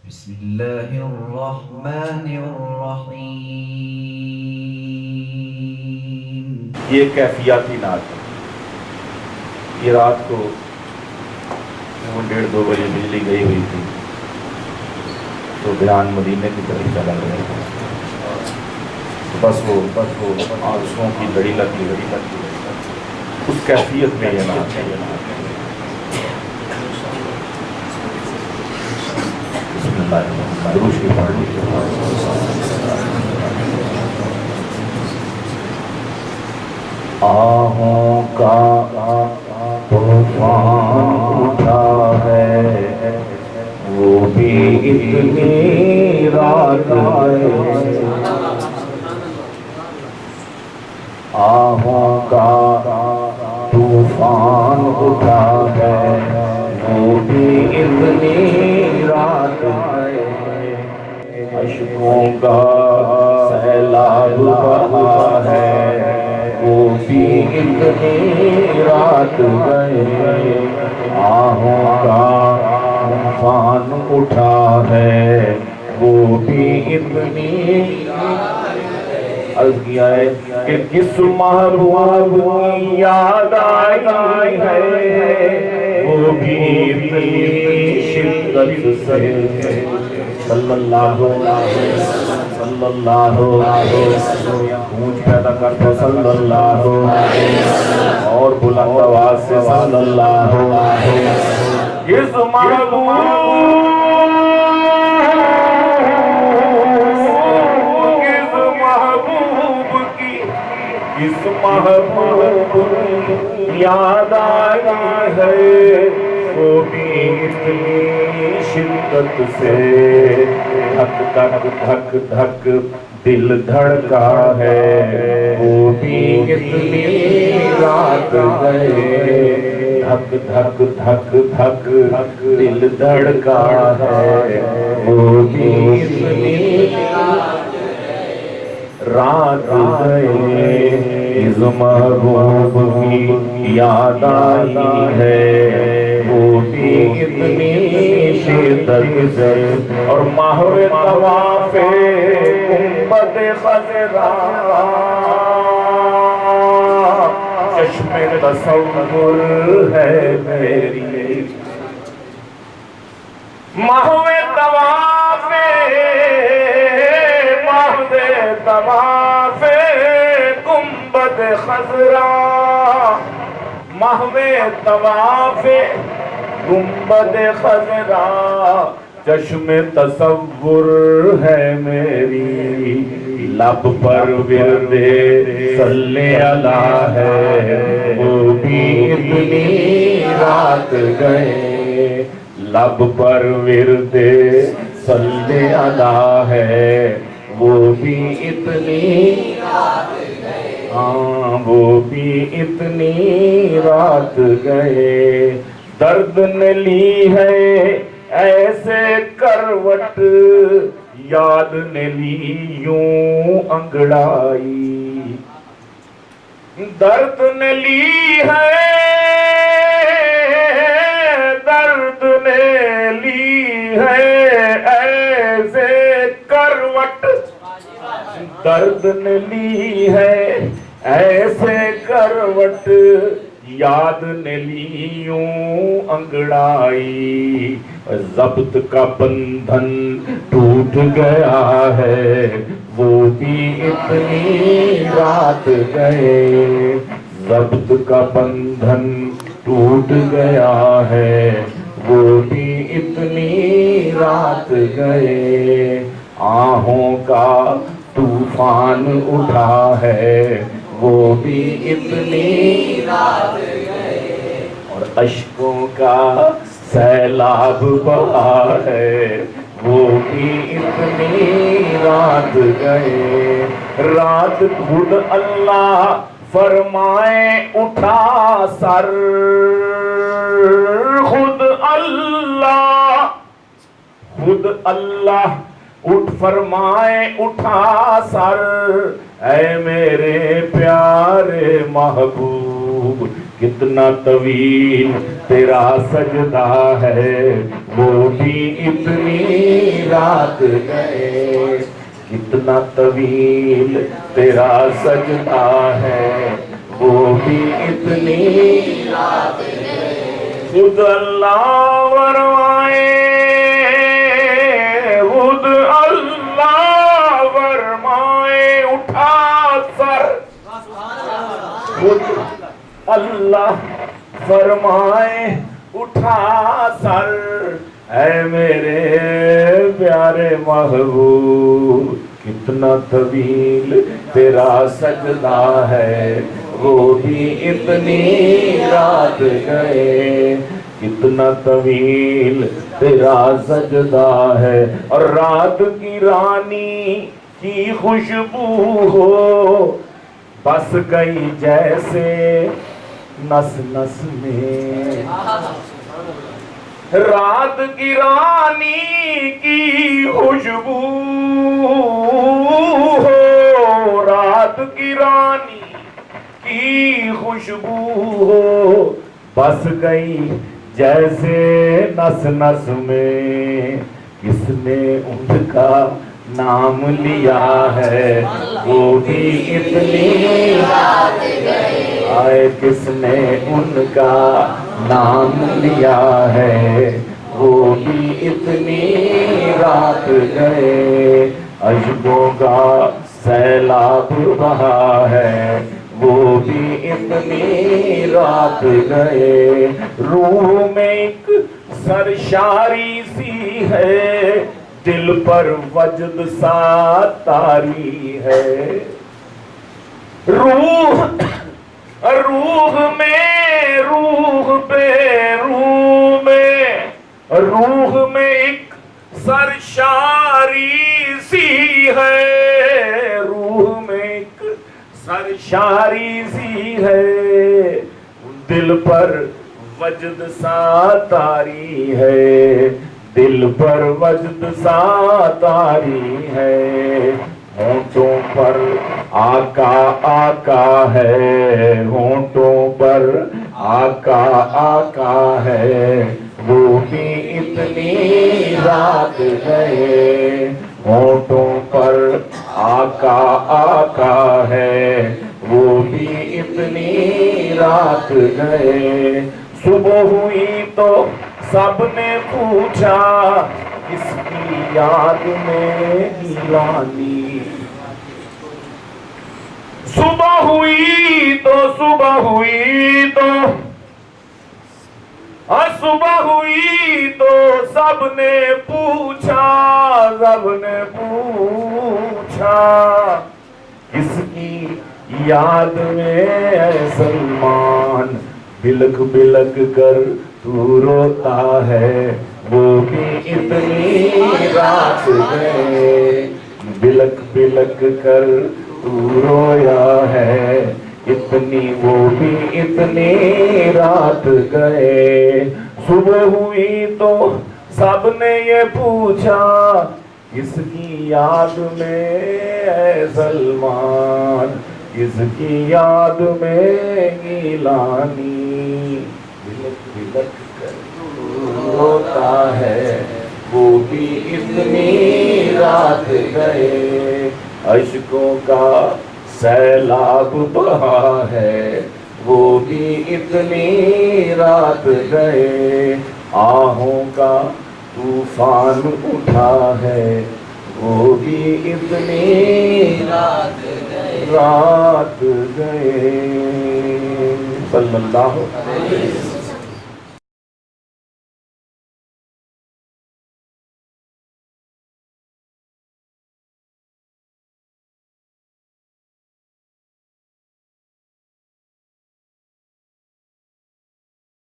بسم اللہ الرحمن الرحیم. یہ کیفیاتی نعت ہے. یہ رات کو 1:30-2 بجے بجلی گئی ہوئی تھی تو دھیان مدینے کی طرف چلا گیا تھا. بس وہ آنسوؤں کی لڑی لگی اس کیفیت میں یہ نعت ہے. بسم اللہ درود کی پڑھنی. آہوں کا طوفان اٹھا ہے وہ بھی اتنی رات ہے. آہوں کا طوفان اٹھا ہے وہ بھی اتنی رات ہے. اشکوں کا سیلاب بہا ہے وہ بھی اتنی رات گئے. آہوں کا طوفان اٹھا ہے وہ بھی اتنی عرض کیا ہے کہ کس محبوب کی یاد آئی ہے وہ بھی اتنی شدت سے. صلی اللہ علیہ وسلم گونج پیدا کرتے صلی اللہ اور بلند آواز سے صلی اللہ کس محبوب یاد آئی ہے وہ بھی اتنی شدت سے. دھک دھک دھک دھک دل دھڑکا ہے وہ بھی اتنی رات گئے. دھک دھک دھک دھک دل دھڑکا ہے وہ بھی اتنی رات گئے. اس محبوب کی یاد آئی ہے وہ بھی اتنی شدت سے. اور ماہر طواف گنبد خضرا چشم تصور ہے میری. ماہر طواف گنبد خضرا محو طواف گنبد خضرا چشم تصور ہے میری. لب پر ورد صلی اللہ ہے وہ بھی اتنی رات گئے. لب پر ورد صلی اللہ ہے وہ بھی اتنی ہاں وہ بھی اتنی رات گئے. درد نے لی ہے ایسے کروٹ یاد نے لی یوں انگڑائی. درد نے لی ہے درد نے لی ہے ایسے کروٹ. درد نے لی ہے ایسے کروٹ یاد نے لی یوں انگڑائی. ضبط کا بندھن ٹوٹ گیا ہے وہ بھی اتنی رات گئے. ضبط کا بندھن ٹوٹ گیا ہے وہ بھی اتنی رات گئے. آہوں کا طوفان اٹھا ہے وہ بھی اتنی رات گئے. اور اشکوں کا سیلاب بہا ہے وہ بھی اتنی رات گئے. رات خود اللہ فرمائے اٹھا سر خود اللہ اٹھ فرمائے اٹھا سر. اے میرے پیارے محبوب کتنا طویل تیرا سجدہ ہے وہ بھی اتنی رات گئے، کتنا طویل تیرا سجدہ ہے وہ بھی اتنی رات گئے، خود اللہ ورمائے، خود اللہ ورمائے اٹھا سر، خود اللہ فرمائے اٹھا سر، اے میرے پیارے محبوب کتنا طویل تیرا سجدہ ہے وہ بھی اتنی رات گئے، کتنا طویل تیرا سجدہ ہے، اور رات کی رانی کی خوشبو ہو بس گئی جیسے نس نس میں، رات کی رانی کی خوشبو ہو، رات کی رانی کی خوشبو ہو بس گئی جیسے نس نس میں، کس نے ان کا نام لیا ہے وہ بھی اتنی رات گئے، آئے کس نے ان کا نام لیا ہے وہ بھی اتنی رات گئے، اشکوں کا سیلاب بہا ہے وہ بھی اتنی رات گئے، روح میں ایک سرشاری سی ہے دل پر وجد سا تاری ہے، روح میں روح میں ایک سرشاری سی ہے، روح میں ایک سرشاری سی ہے دل پر وجد سا تاری ہے، دل پر وجد سا تاری ہے، ہونٹوں پر آقا آقا ہے، ہونٹوں پر آقا آقا ہے وہ بھی اتنی رات گئے، ہونٹوں پر آقا آقا ہے وہ بھی اتنی رات گئے، صبح ہوئی تو سب نے پوچھا کس کی یاد میں گیلانی، صبح ہوئی تو سب نے پوچھا کس کی یاد میں اے سلمان بلک بلک کر تو روتا ہے وہ بھی اتنی رات گئے، بلک بلک کر تو رویا ہے اتنی وہ بھی اتنی رات گئے، صبح ہوئی تو سب نے یہ پوچھا کس کی یاد میں اے سلمان، کس کی یاد میں گیلانی، بلک بلک کر روتا ہے وہ بھی اتنی رات گئے، اشکوں کا سیلاب بہا ہے وہ بھی اتنی رات گئے، آہوں کا طوفان اٹھا ہے وہ بھی اتنی رات گئے، صلی اللہ علیہ وسلم۔